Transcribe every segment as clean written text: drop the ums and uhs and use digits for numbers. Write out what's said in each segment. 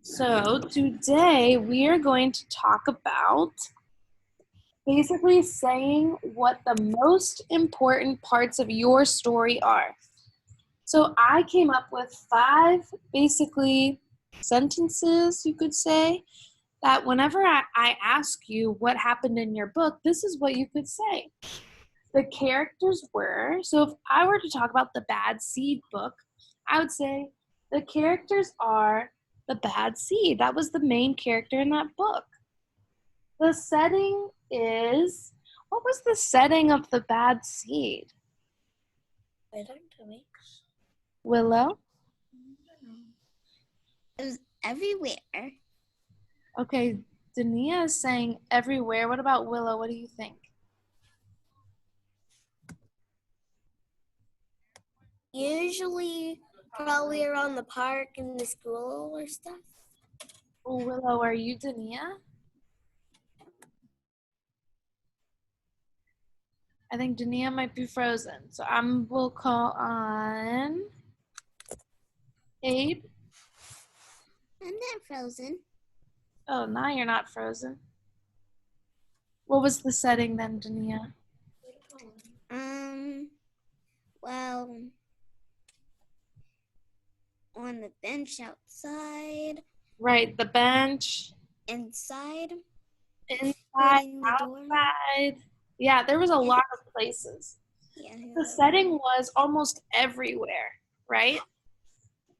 So today we are going to talk about basically saying what the most important parts of your story are. So I came up with 5 basically sentences, you could say, that whenever I ask you what happened in your book, this is what you could say. The characters were, so if I were to talk about the Bad Seed book, I would say the characters are the bad seed. That was the main character in that book. The setting is, what was the setting of the bad seed? I don't know. Willow? It was everywhere. Okay, Dania is saying everywhere. What about Willow? What do you think? Usually, probably around the park and the school or stuff. Oh, Willow, are you Dania? I think Dania might be frozen. So we'll call on Abe. I'm not frozen. Oh, now you're not frozen. What was the setting then, Dania? Well, on the bench outside, Right, the bench, inside, inside, holding the door. outside. Yeah, there was a lot of places. Yeah. The setting was almost everywhere, right?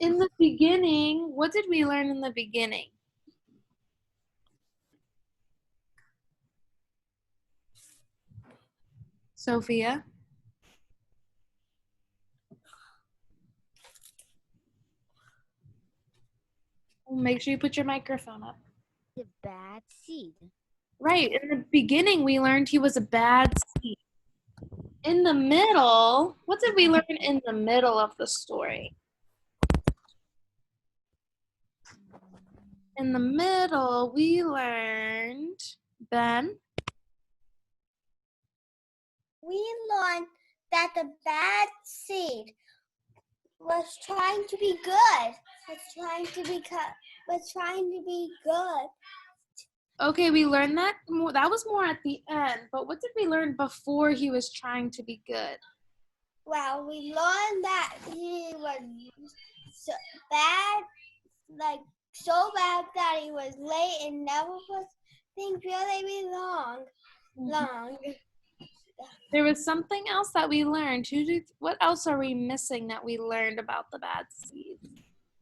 In the beginning, what did we learn in the beginning? Sophia? Make sure you put your microphone up. The bad seed. Right, in the beginning, we learned he was a bad seed. In the middle, what did we learn in the middle of the story? In the middle, we learned, Ben? We learned that the bad seed was trying to be good. Was trying to be good. Okay, we learned that more. That was more at the end. But what did we learn before he was trying to be good? Well, we learned that he was so bad, so bad that he was late and never was things really be long. There was something else that we learned. What else are we missing that we learned about the bad seed?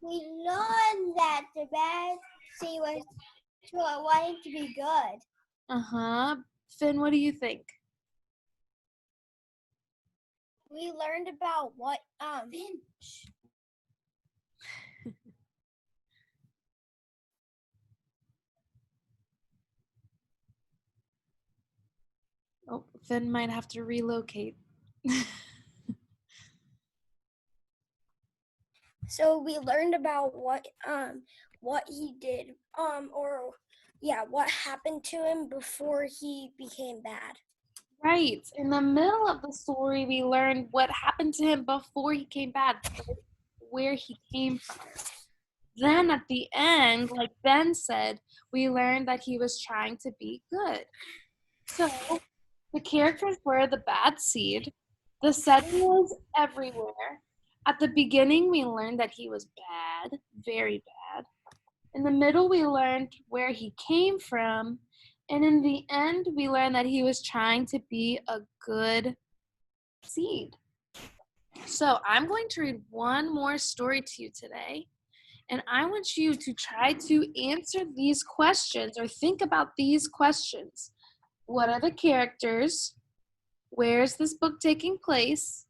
We learned that the bad seed was wanting to be good. Uh-huh. Finn, what do you think? We learned about what Oh, Finn might have to relocate. So we learned about what he did what happened to him before he became bad. Right. In the middle of the story, we learned what happened to him before he came bad, where he came from. Then at the end, like Ben said, we learned that he was trying to be good. So the characters were the bad seed. The setting was everywhere. At the beginning, we learned that he was bad, very bad. In the middle, we learned where he came from. And in the end, we learned that he was trying to be a good seed. So I'm going to read one more story to you today. And I want you to try to answer these questions or think about these questions. What are the characters? Where is this book taking place?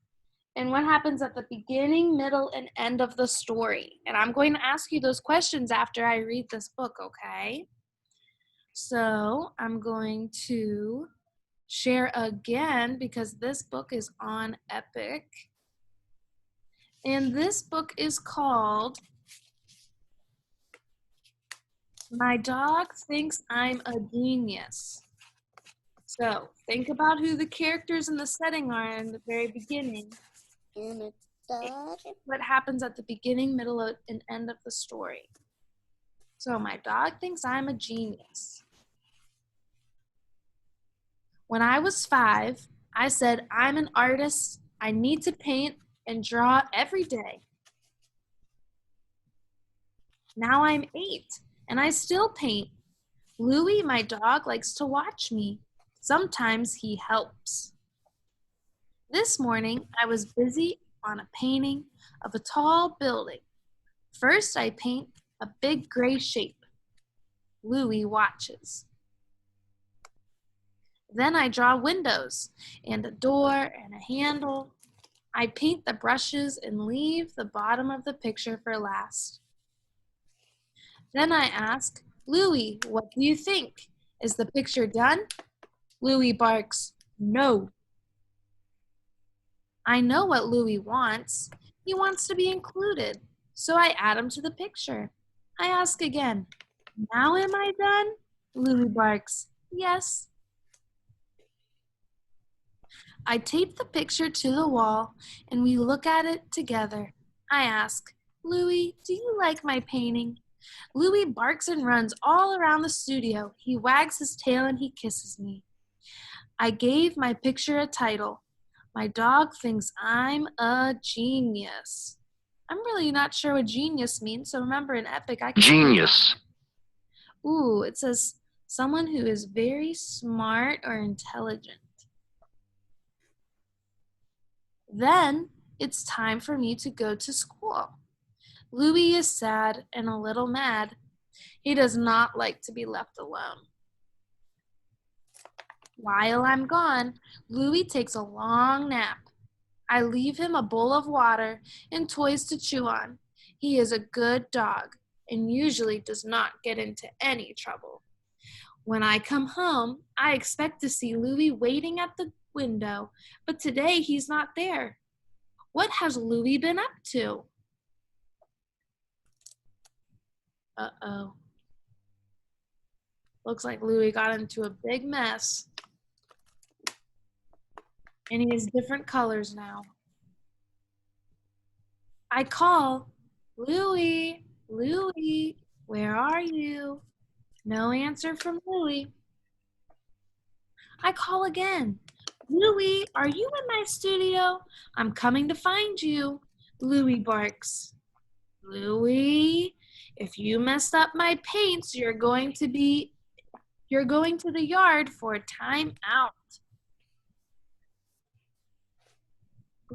And what happens at the beginning, middle, and end of the story? And I'm going to ask you those questions after I read this book, okay? So I'm going to share again because this book is on Epic. And this book is called My Dog Thinks I'm a Genius. So think about who the characters in the setting are in the very beginning. What happens at the beginning, middle, and end of the story. So my dog thinks I'm a genius. When I was 5, I said, I'm an artist. I need to paint and draw every day. Now I'm 8, and I still paint. Louie, my dog, likes to watch me. Sometimes he helps. This morning, I was busy on a painting of a tall building. First, I paint a big gray shape. Louie watches. Then I draw windows and a door and a handle. I paint the brushes and leave the bottom of the picture for last. Then I ask, Louie, what do you think? Is the picture done? Louie barks, no. I know what Louie wants. He wants to be included, so I add him to the picture. I ask again, now am I done? Louie barks, yes. I tape the picture to the wall and we look at it together. I ask, Louie, do you like my painting? Louie barks and runs all around the studio. He wags his tail and he kisses me. I gave my picture a title. My dog thinks I'm a genius. I'm really not sure what genius means, so remember in Epic I can Genius. Ooh, it says someone who is very smart or intelligent. Then it's time for me to go to school. Louie is sad and a little mad. He does not like to be left alone. While I'm gone, Louie takes a long nap. I leave him a bowl of water and toys to chew on. He is a good dog and usually does not get into any trouble. When I come home, I expect to see Louie waiting at the window, but today he's not there. What has Louie been up to? Uh-oh. Looks like Louie got into a big mess. And he has different colors now. I call, Louie, Louie, where are you? No answer from Louie. I call again. Louie, are you in my studio? I'm coming to find you. Louie barks. Louie, if you messed up my paints, you're going to the yard for a time out.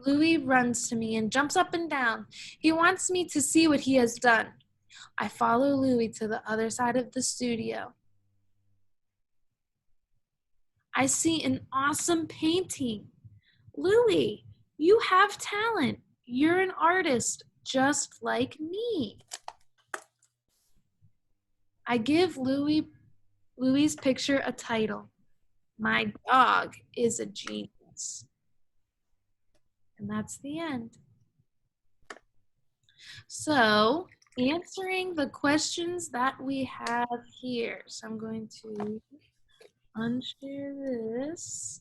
Louie runs to me and jumps up and down. He wants me to see what he has done. I follow Louie to the other side of the studio. I see an awesome painting. Louie, you have talent. You're an artist just like me. I give Louie's picture a title. My dog is a genius. And that's the end. So, answering the questions that we have here. So I'm going to unshare this.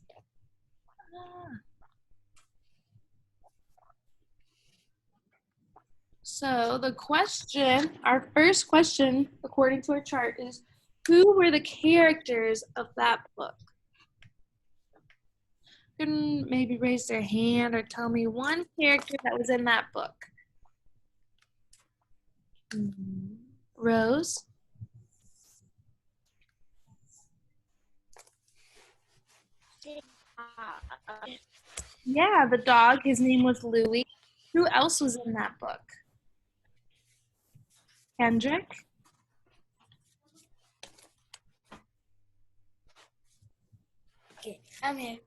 So the question, our first question, according to our chart, is who were the characters of that book? You can maybe raise their hand or tell me one character that was in that book. Rose? Yeah, the dog. His name was Louie. Who else was in that book? Kendrick? Okay, I'm here.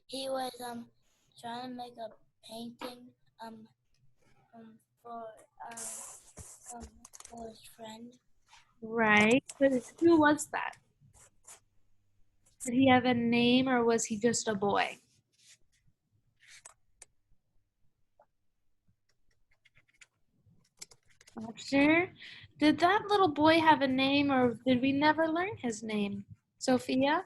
He was trying to make a painting for his friend. Right. But who was that? Did he have a name or was he just a boy? Not sure. Did that little boy have a name or did we never learn his name? Sophia?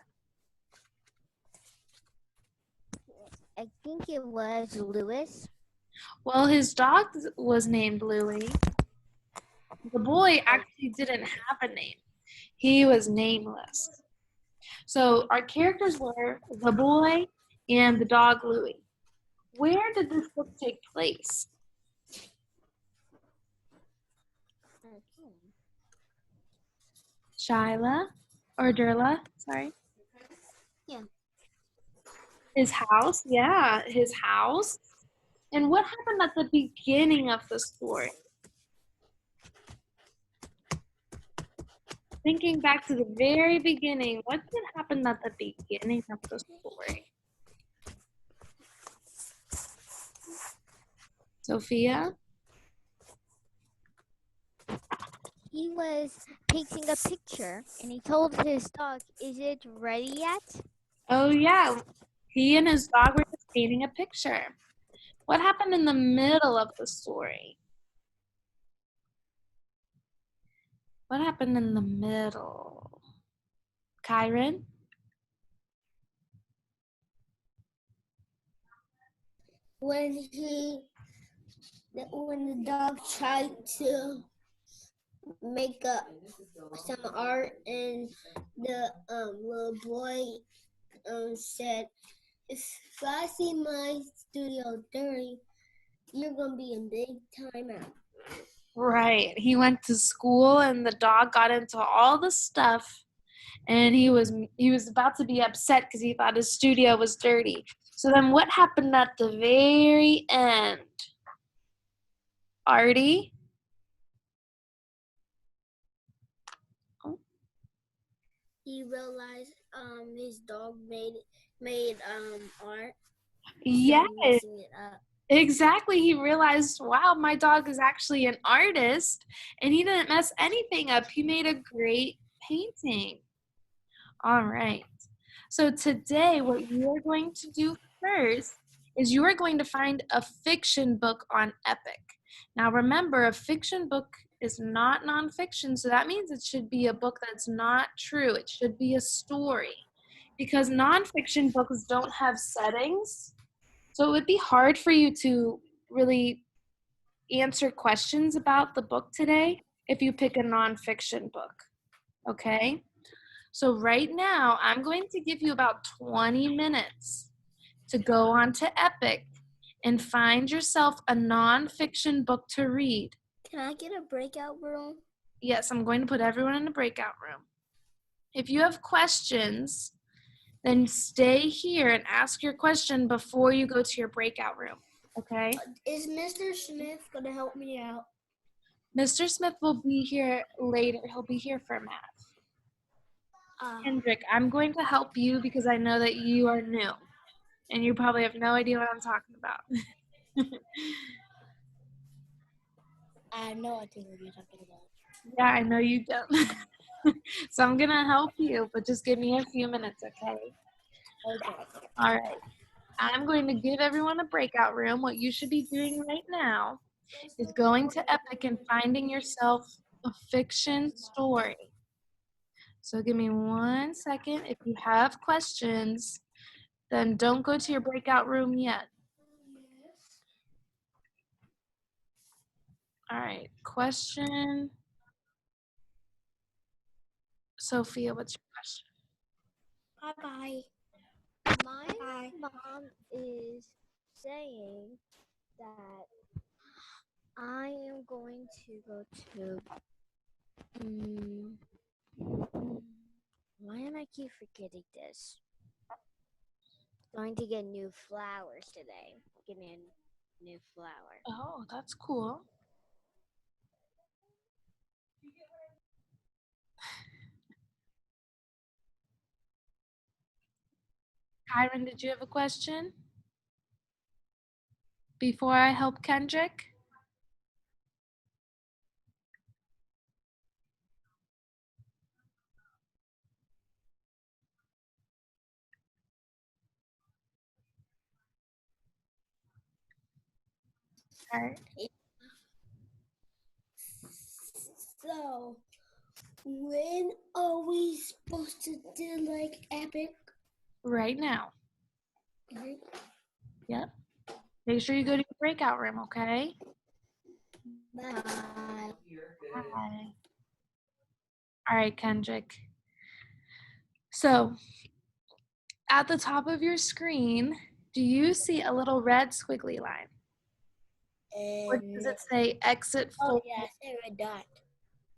I think it was Lewis. Well, his dog was named Louie. The boy actually didn't have a name. He was nameless. So our characters were the boy and the dog Louie. Where did this book take place? Shyla or Durla, sorry. Yeah. His house, yeah, his house. And what happened at the beginning of the story? Thinking back to the very beginning, what did happen at the beginning of the story? Sophia? He was painting a picture and he told his dog, "Is it ready yet?" Oh, yeah. He and his dog were just painting a picture. What happened in the middle of the story? What happened in the middle? Kyron? When the dog tried to make up some art, and the little boy said, "If I see my studio dirty, you're gonna be in big time out." Right. He went to school and the dog got into all the stuff and he was about to be upset because he thought his studio was dirty. So then what happened at the very end? Artie? He realized his dog made art. Yes, Messing it up. exactly. He realized, wow, my dog is actually an artist and he didn't mess anything up. He made a great painting. All right. So today what you are going to do first is you are going to find a fiction book on Epic. Now remember, a fiction book is not nonfiction, so that means it should be a book that's not true. It should be a story because nonfiction books don't have settings. So it would be hard for you to really answer questions about the book today if you pick a nonfiction book, okay? So right now, I'm going to give you about 20 minutes to go on to Epic and find yourself a nonfiction book to read. Can I get a breakout room? Yes, I'm going to put everyone in a breakout room. If you have questions, then stay here and ask your question before you go to your breakout room, okay? Is Mr. Smith gonna help me out? Mr. Smith will be here later. He'll be here for math. Kendrick, I'm going to help you because I know that you are new and you probably have no idea what I'm talking about. I have no idea what you're talking about. Yeah, I know you don't. So I'm going to help you, but just give me a few minutes, okay? Okay. All right. I'm going to give everyone a breakout room. What you should be doing right now is going to Epic and finding yourself a fiction story. So give me 1 second. If you have questions, then don't go to your breakout room yet. All right, question. Sophia, what's your question? Bye-bye. My Bye. mom is saying that I am going to go to. Why am I keep forgetting this? Going to get new flowers today. Getting a new flower. Oh, that's cool. Kyron, did you have a question? Before I help Kendrick? All right. So, when are we supposed to do like Epic? Right now. Right? Yep. Make sure you go to your breakout room, okay? Bye. Bye. All right, Kendrick. So, at the top of your screen, do you see a little red squiggly line? Or does it say exit Oh full? yes, a red dot.